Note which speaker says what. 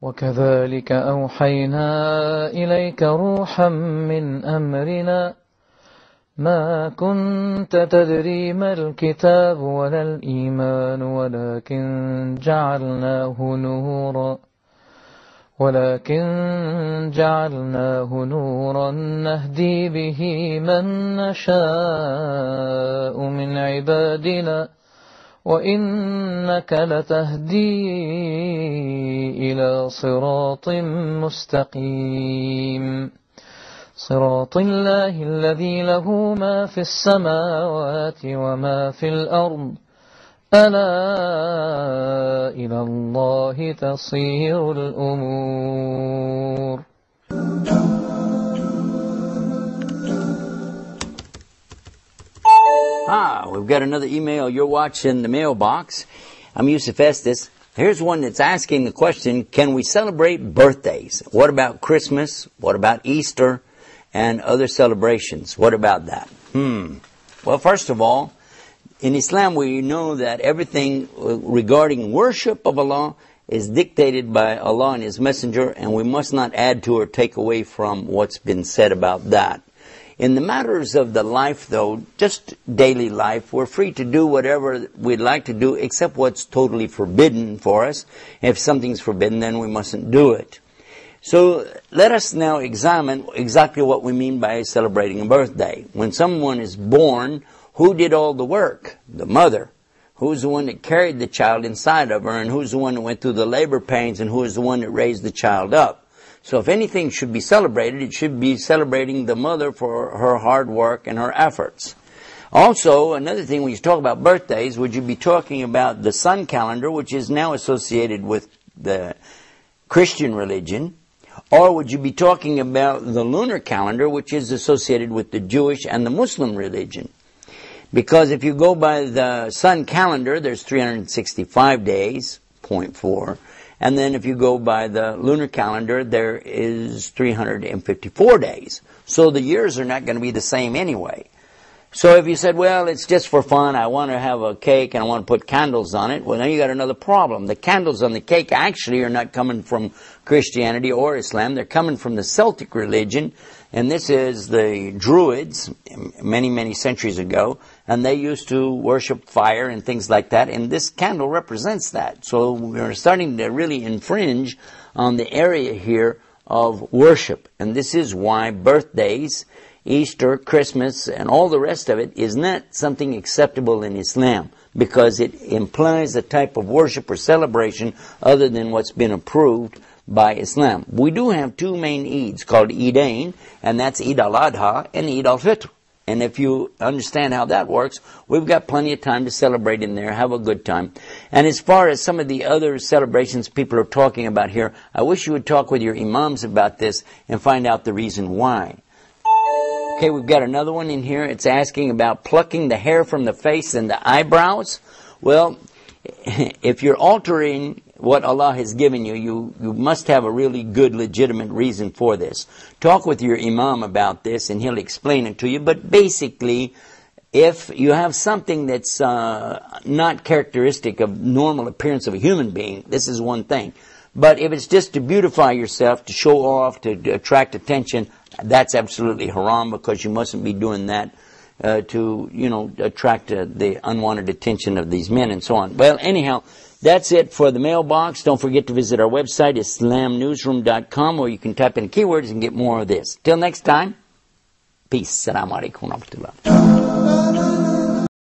Speaker 1: وكذلك أوحينا إليك روحا من أمرنا ما كنت تدري ما الكتاب ولا الإيمان ولكن جعلناه نورا نهدي به من نشاء من عبادنا وإنك لتهدي إلى صراط مستقيم صراط الله الذي له ما في السماوات وما في الأرض ألا إلى الله تصير الأمور.
Speaker 2: We've got another email. You're watching the mailbox. I'm Yusuf Estes. Here's one that's asking the question, can we celebrate birthdays? What about Christmas? What about Easter? And other celebrations? What about that? Well, first of all, in Islam we know that everything regarding worship of Allah is dictated by Allah and His Messenger, and we must not add to or take away from what's been said about that. In the matters of the life, though, just daily life, we're free to do whatever we'd like to do except what's totally forbidden for us. If something's forbidden, then we mustn't do it. So let us now examine exactly what we mean by celebrating a birthday. When someone is born, who did all the work? The mother. Who's the one that carried the child inside of her, and who's the one that went through the labor pains, and who is the one that raised the child up? So if anything should be celebrated, it should be celebrating the mother for her hard work and her efforts. Also, another thing, when you talk about birthdays, would you be talking about the sun calendar, which is now associated with the Christian religion, or would you be talking about the lunar calendar, which is associated with the Jewish and the Muslim religion? Because if you go by the sun calendar, there's 365 days, 0.4. And then if you go by the lunar calendar, there is 354 days. So the years are not going to be the same anyway. So if you said, well, it's just for fun, I want to have a cake and I want to put candles on it, well, now you got another problem. The candles on the cake actually are not coming from Christianity or Islam. They're coming from the Celtic religion, and this is the Druids, many, many centuries ago, and they used to worship fire and things like that, and this candle represents that. So we're starting to really infringe on the area here of worship, and this is why birthdays, Easter, Christmas, and all the rest of it is not something acceptable in Islam, because it implies a type of worship or celebration other than what's been approved by Islam. We do have two main Eids called Eidain, and that's Eid al-Adha and Eid al-Fitr. And if you understand how that works, we've got plenty of time to celebrate in there, have a good time. And as far as some of the other celebrations people are talking about here, I wish you would talk with your imams about this and find out the reason why. Okay, we've got another one in here. It's asking about plucking the hair from the face and the eyebrows. Well, if you're altering what Allah has given you, you must have a really good, legitimate reason for this. Talk with your imam about this and he'll explain it to you. But basically, if you have something that's not characteristic of normal appearance of a human being, this is one thing. But if it's just to beautify yourself, to show off, to attract attention, that's absolutely haram, because you mustn't be doing that to attract the unwanted attention of these men and so on. Well, anyhow, that's it for the mailbox. Don't forget to visit our website, islamnewsroom.com, where you can type in keywords and get more of this. Till next time, peace. Assalamu alaikum wa rahmatullah.